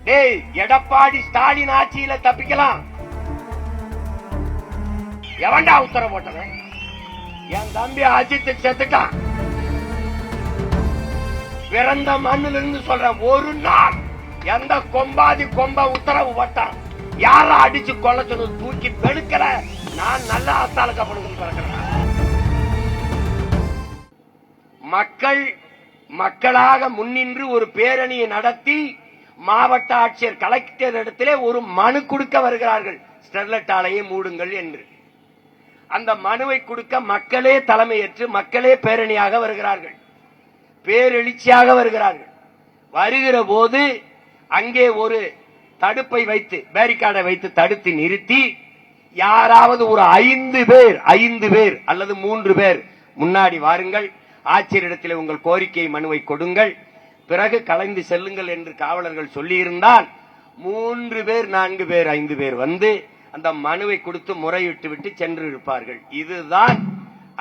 டேய், எடப்பாடி ஸ்டாலின் ஆட்சியில தப்பிக்கலாம். எவன்டா உத்தரவு போட்டவன்? என் தம்பி அஜித் செத்துட்டான். பிறந்த மண்ணில் இருந்து சொல்ற ஒரு நாள் எந்த கொம்பாதி கொம்ப உத்தரவு போட்டான்? யாரா அடிச்சு கொல்ல சொன்னது? தூக்கி பெடுக்கல. நான் நல்ல ஆத்தாளுக்கு பிறக்கிறேன். மக்கள் மக்களாக முன்னின்று ஒரு பேரணியை நடத்தி மாவட்ட ஆட்சியர் கலெக்டர் இடத்திலே ஒரு மனு கொடுக்க வருகிறார்கள். ஸ்டெர்லைட் ஆலையை மூடுங்கள் என்று. அந்த மனுவை கொடுக்க மக்களே தலைமையேற்று மக்களே பேரணியாக வருகிறார்கள், பேரெழுச்சியாக வருகிறார்கள். வருகிற போது அங்கே ஒரு தடுப்பை வைத்து, பேரிகார்டை வைத்து தடுத்து நிறுத்தி, யாராவது ஒரு 5 பேர் அல்லது 3 பேர் முன்னாடி வாருங்கள், ஆட்சியரிடத்தில் உங்கள் கோரிக்கை மனுவை கொடுங்கள், பிறகு கலைந்து செல்லுங்கள் என்று காவலர்கள் சொல்லியிருந்தால் 3 பேர் 4 பேர் 5 பேர் வந்து அந்த மனுவை கொடுத்து முறையிட்டு விட்டு சென்று இருப்பார்கள். இதுதான்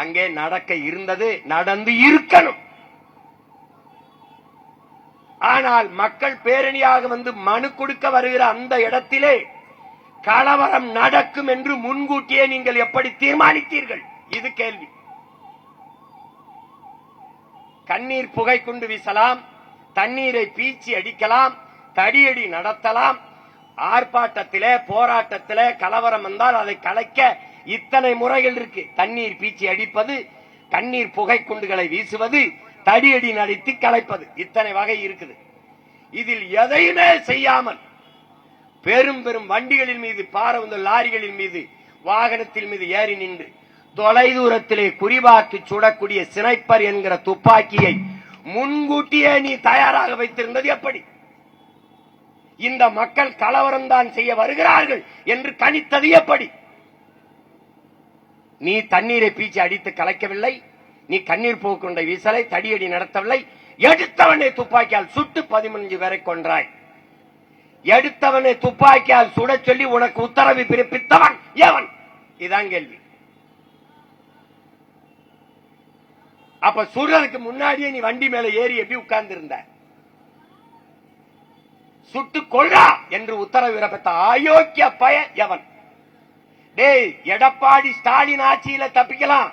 அங்கே நடக்க இருந்தது, நடந்து இருக்கணும். ஆனால் மக்கள் பேரணியாக வந்து மனு கொடுக்க வருகிற அந்த இடத்திலே கலவரம் நடக்கும் என்று முன்கூட்டியே நீங்கள் எப்படி தீர்மானித்தீர்கள்? இது கேள்வி. கண்ணீர் புகை கொண்டு வீசலாம், தண்ணீரை பீச்சி அடிக்கலாம், தடியடி நடத்தலாம். ஆர்ப்பாட்டத்திலே போராட்டத்திலே கலவரம் வந்தால் அதை கலைக்க இத்தனை முறைகள் இருக்கு. தண்ணீர் பீச்சி அடிப்பது, கண்ணீர் புகை குண்டுகளை வீசுவது, தடியடி நடத்தி கலைப்பது, இத்தனை வகை இருக்குது. இதில் எதையுமே செய்யாமல் பெரும் பெரும் வண்டிகளின் மீது, பாரவுந்த லாரிகளின் மீது, வாகனத்தின் மீது ஏறி நின்று தொலைதூரத்திலே குறிபார்த்து சுடக்கூடிய ஸ்னைப்பர் என்கிற துப்பாக்கியை முன்கூட்டியே நீ தயாராக வைத்திருந்தது எப்படி? இந்த மக்கள் கலவரம் தான் செய்ய வருகிறார்கள் என்று கணித்தது எப்படி? நீ தண்ணீரை பீச்சி அடித்து கலைக்கவில்லை, நீ கண்ணீர் போக்குண்டை வீசலை, தடியடி நடத்தவில்லை. எடுத்தவனை துப்பாக்கியால் சுட்டு 15 பேரை கொன்றாய். எடுத்தவனை துப்பாக்கியால் சுட சொல்லி உனக்கு உத்தரவு பிறப்பித்தவன் எவன்? இதான் கேள்வி. அப்ப சுடுறதுக்கு முன்னாடியே நீ வண்டி மேல ஏறி எப்படி உட்கார்ந்து இருந்த? சுட்டு கொள்ளா என்று உத்தரவு பிறப்பித்த அயோக்கிய பய எவன்? டேய், எடப்பாடி ஸ்டாலின் ஆட்சியில தப்பிக்கலாம்.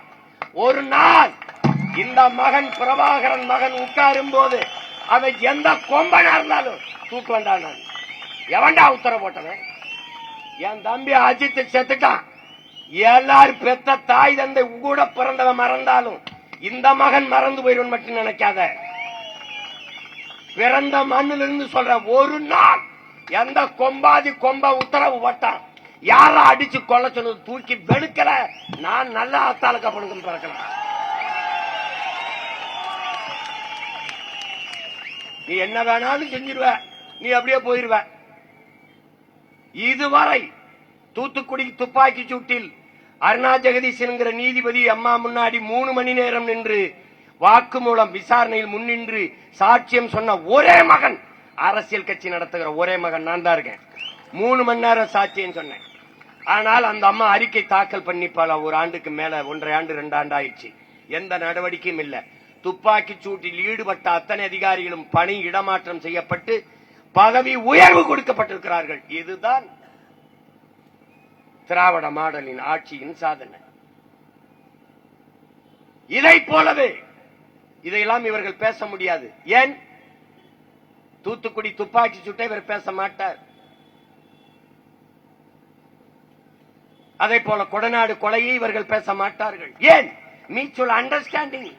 ஒரு நாள் இந்த மகன் பிரபாகரன் மகன் உட்காரும் போது அவன் எந்த கொம்பனா இருந்தாலும் தூக்கு வேண்டாம். நான் எவன்டா உத்தரவு போட்டவன்? என் தம்பி அஜித் செத்துட்டான். எல்லாரும் பெத்த தாய் தந்தை கூட பிறந்தவன் மறந்தாலும் இந்த மகன் மறந்து போயிடுவன் மட்டும் நினைக்காத. பிறந்த மண்ணில் இருந்து சொல்ற ஒரு நாள் எந்த கொம்பாதி கொம்ப உத்தரவு போட்டான்? யாரா அடிச்சு கொல்ல சொன்னது? தூக்கி வெளுக்கல. நான் நல்ல ஆத்தாளுக்கு பிறக்கிறேன். நீ என்ன வேணாலும் செஞ்சிருவ, நீ அப்படியே போயிருவ. இதுவரை தூத்துக்குடி துப்பாக்கி சூட்டில் அருணா ஜெகதீஷ் என்கிற நீதிபதி அம்மா முன்னாடி 3 மணி நேரம் நின்று வாக்குமூலம் விசாரணையில் முன்னின்று சாட்சியம் சொன்ன ஒரே மகன், அரசியல் கட்சி நடத்துகிற ஒரே மகன் நான் தான் இருக்கேன். 3 மணி நேரம் சாட்சியம் சொன்னேன். ஆனால் அந்த அம்மா அறிக்கை தாக்கல் பண்ணி பல ஒரு ஆண்டுக்கு மேல, 1.5 ஆண்டு 2 ஆண்டு ஆயிடுச்சு. எந்த நடவடிக்கையும் இல்ல. துப்பாக்கி சூட்டில் ஈடுபட்ட அத்தனை அதிகாரிகளும் பணி இடமாற்றம் செய்யப்பட்டு பதவி உயர்வு கொடுக்கப்பட்டிருக்கிறார்கள். இதுதான் திராவிட மாடலின் ஆட்சியின் சாதனை. இதை போலவே இதையெல்லாம் இவர்கள் பேச முடியாது. ஏன்? தூத்துக்குடி துப்பாக்கி சூட்டை இவர் பேச மாட்டார். அதே போல கொடநாடு கொலையை இவர்கள் பேச மாட்டார்கள். ஏன்? Mutual understanding.